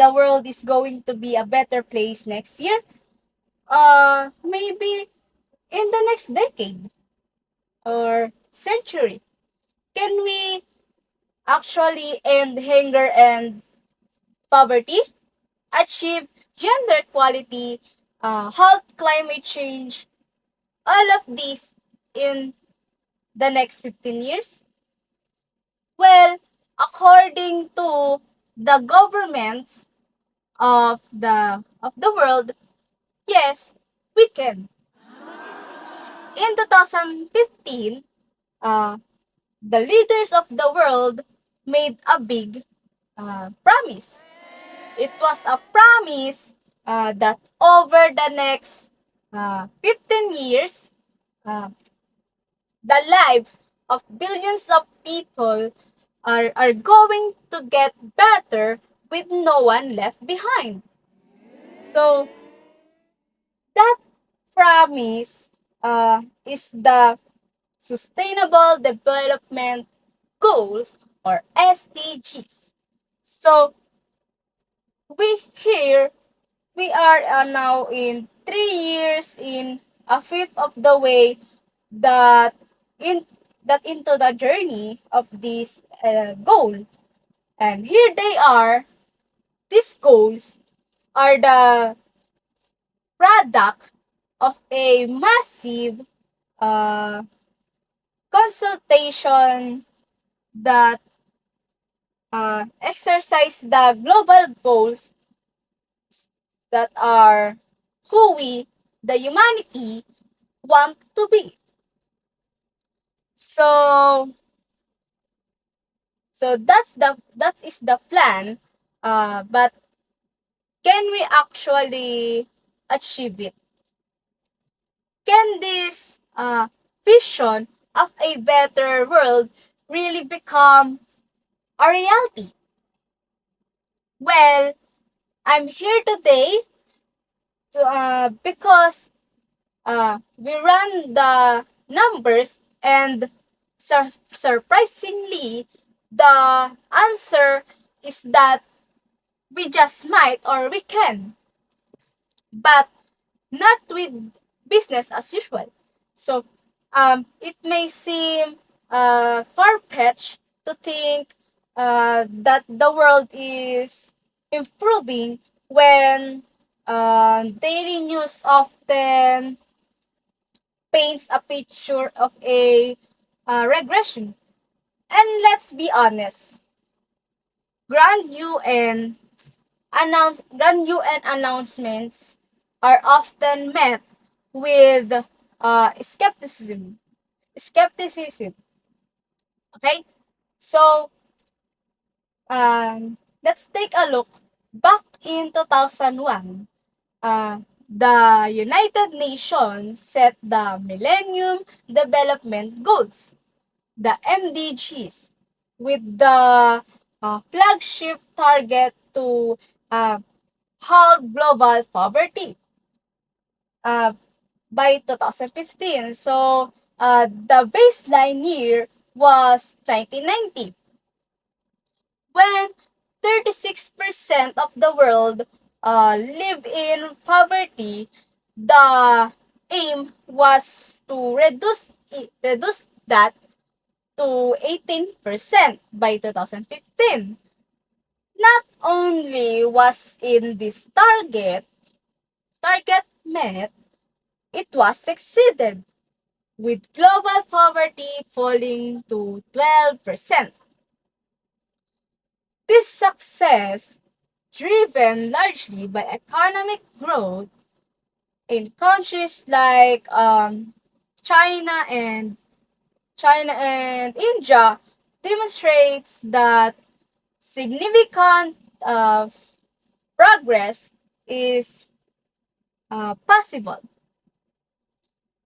the world is going to be a better place next year? Maybe in the next decade or century. Can we actually end hunger and poverty, achieve gender equality, halt climate change, all of these in the next 15 years? Well, according to the governments of the world, yes, we can. In 2015, uh, the leaders of the world made a big promise. It was a promise that over the next 15 years, uh, the lives of billions of people are going to get better with no one left behind. So, that promise is the Sustainable Development Goals or SDGs. So, here we are now in 3 years in a fifth of the way that in into the journey of this goal. And here they are. These goals are the product of a massive uh, consultation that exercise the global goals that are who we, the humanity, want to be. So, that is the plan. But can we actually achieve it? Can this vision of a better world really become a reality? Well, I'm here today because we run the numbers, and surprisingly, the answer is that we just might or we can, but not with business as usual. So, it may seem far-fetched to think that the world is improving when daily news often paints a picture of a regression. And let's be honest, grand UN grand UN announcements are often met with skepticism. Skepticism. Okay, so let's take a look back in 2001. The United Nations set the Millennium Development Goals, the MDGs, with the flagship target to uh, halve global poverty uh, by 2015. So, the baseline year was 1990, when 36% of the world live in poverty. The aim was to reduce that to 18% by 2015. Not only was in this target met, it was exceeded, with global poverty falling to 12%. This success, driven largely by economic growth in countries like China and India, demonstrates that significant progress is possible.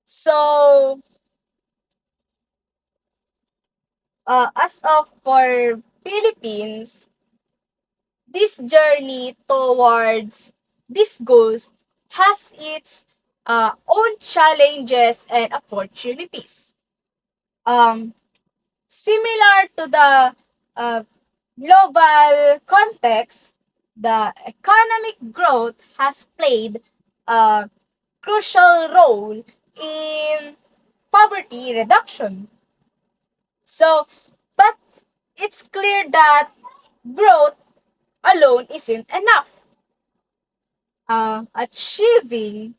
So, as of for Philippines, this journey towards these goals has its own challenges and opportunities. Um, Similar to the global context, the economic growth has played a crucial role in poverty reduction. So, but it's clear that growth alone isn't enough. Uh, achieving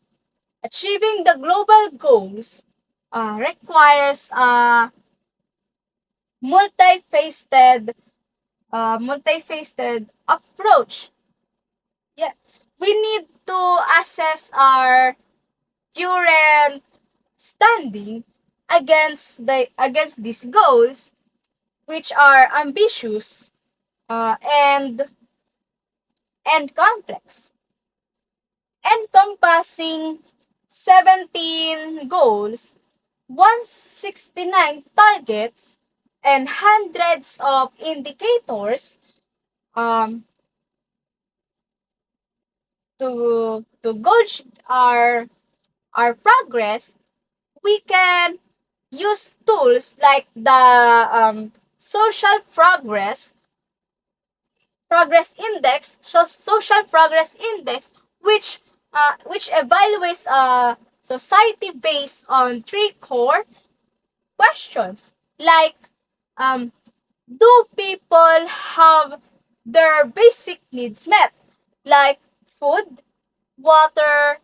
achieving the global goals requires a multifaceted multifaceted approach. Yeah, we need to assess our current standing against these goals, which are ambitious and complex, encompassing 17 goals, 169 targets, and hundreds of indicators um, to gauge our progress. We can use tools like the social progress index, social progress index, which evaluates a society based on three core questions like um, do people have their basic needs met, like food, water,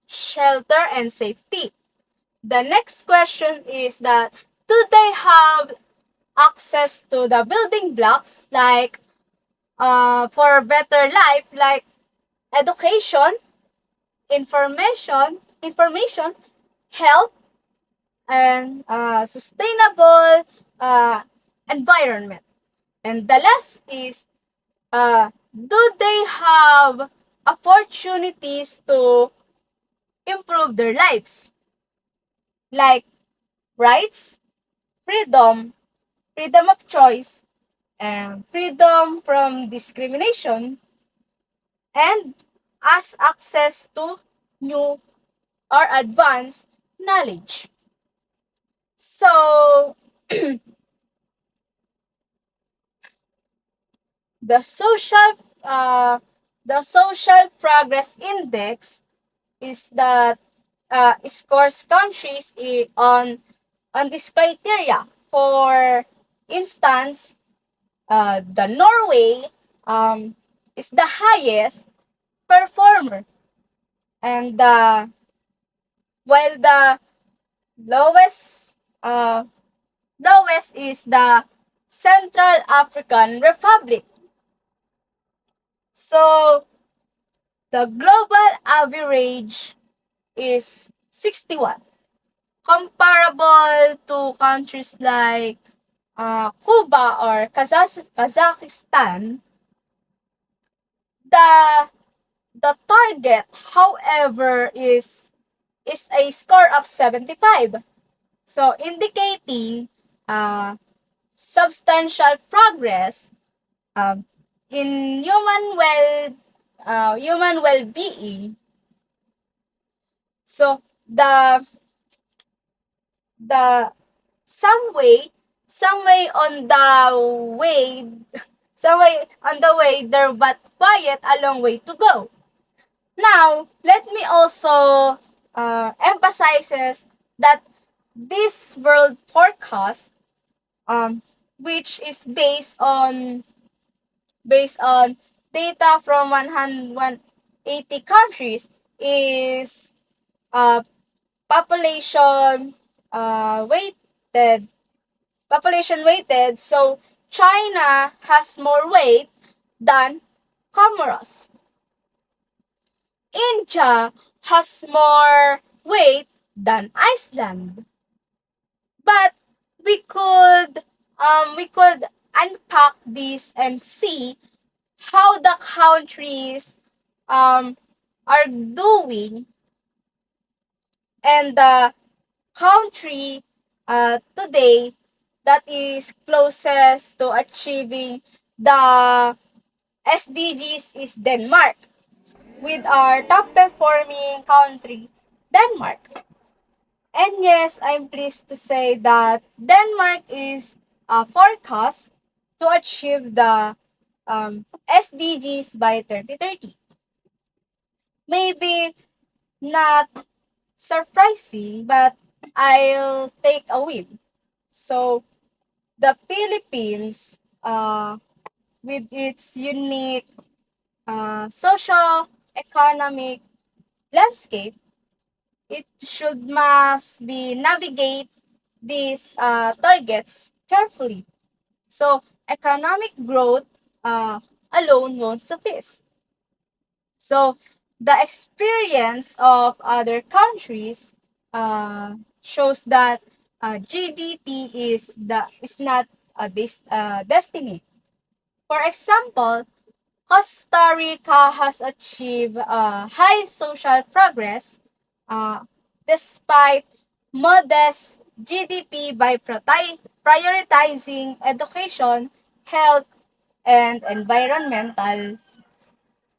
shelter, and safety. The next question is that do they have access to the building blocks like for better life, like education, information, health, and sustainable environment. And the last is do they have opportunities to improve their lives, like rights, freedom of choice, and freedom from discrimination, and as access to new or advanced knowledge. So, the social uh, the social progress index is that scores countries on this criteria. For instance, the Norway is the highest performer, and while the lowest uh, lowest is the Central African Republic. So the global average is 61, comparable to countries like Cuba or Kazakhstan. The the target, however, is a score of 75. So indicating uh, substantial progress um, in human well-being. So the some way on the way some way on the way there, but quiet a long way to go. Now let me also emphasizes that this world forecast, um, which is based on data from 180 countries, is uh, population weighted population weighted. So China has more weight than Comoros. India has more weight than Iceland. But we could unpack this and see how the countries um, are doing, and the country today that is closest to achieving the SDGs is Denmark, with our top performing country, Denmark. And yes, I'm pleased to say that Denmark is forecast to achieve the SDGs by 2030. Maybe not surprising, but I'll take a win. So, the Philippines, with its unique social economic landscape, it should must be navigate these targets carefully. So, economic growth alone won't suffice. So, the experience of other countries shows that GDP is not a destiny. For example, Costa Rica has achieved high social progress uh, despite modest GDP by prioritizing education, health, and environmental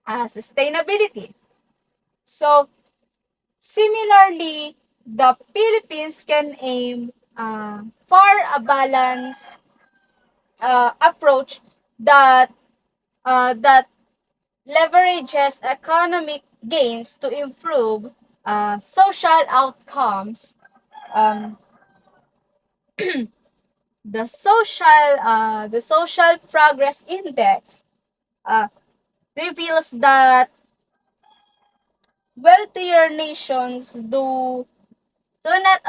sustainability. So, similarly, the Philippines can aim for a balanced approach that that leverages economic gains to improve social outcomes. Um, the social progress index uh, reveals that wealthier nations do not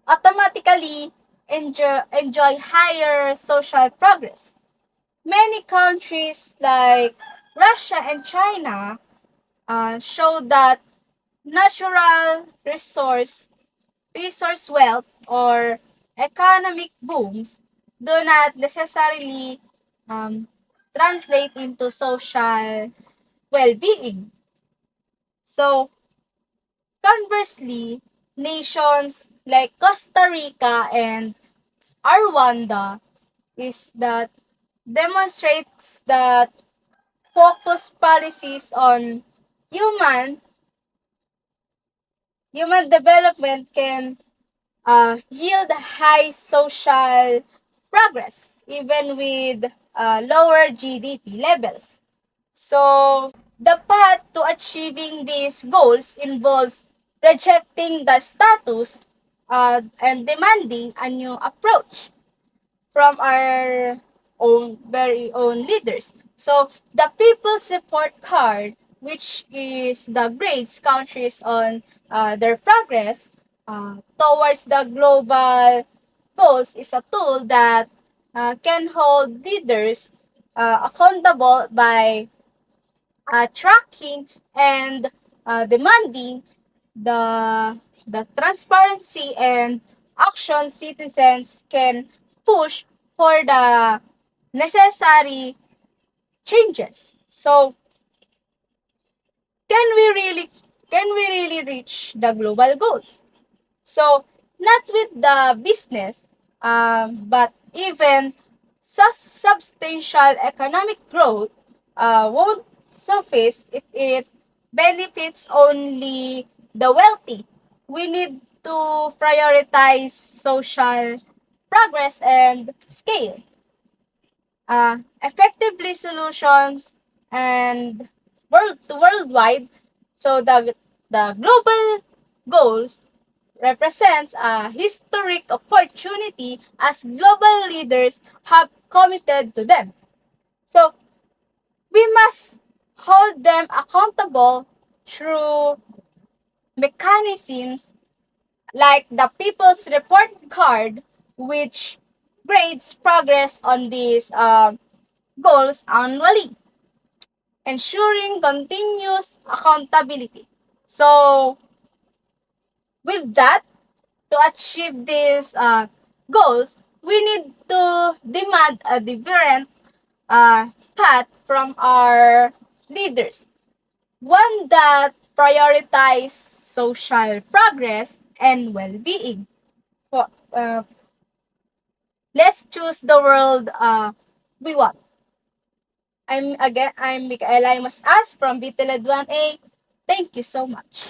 automatically enjoy higher social progress. Many countries like Russia and China show that natural resource wealth or economic booms do not necessarily um, translate into social well-being. So, conversely, nations like Costa Rica and Rwanda is that demonstrates that focus policies on human human development can yield high social progress even with lower GDP levels. So, the path to achieving these goals involves rejecting the status and demanding a new approach from our own very own leaders. So, the People's Report Card, which is the grades countries on their progress towards the global goals, is a tool that can hold leaders accountable by tracking and demanding the transparency and action citizens can push for the necessary changes. So, can we really can we really reach the global goals? So, not with the business, but even substantial economic growth won't suffice if it benefits only the wealthy. We need to prioritize social progress and scale. Effectively solutions and worldwide. So the global goals represents a historic opportunity as global leaders have committed to them. So, we must hold them accountable through mechanisms like the People's Report Card, which grades progress on these goals annually, ensuring continuous accountability. So, with that, to achieve these goals, we need to demand a different path from our leaders. One that prioritizes social progress and well-being. For, let's choose the world we want. I'm Micaela Mas As from Bitilad 1A. Thank you so much.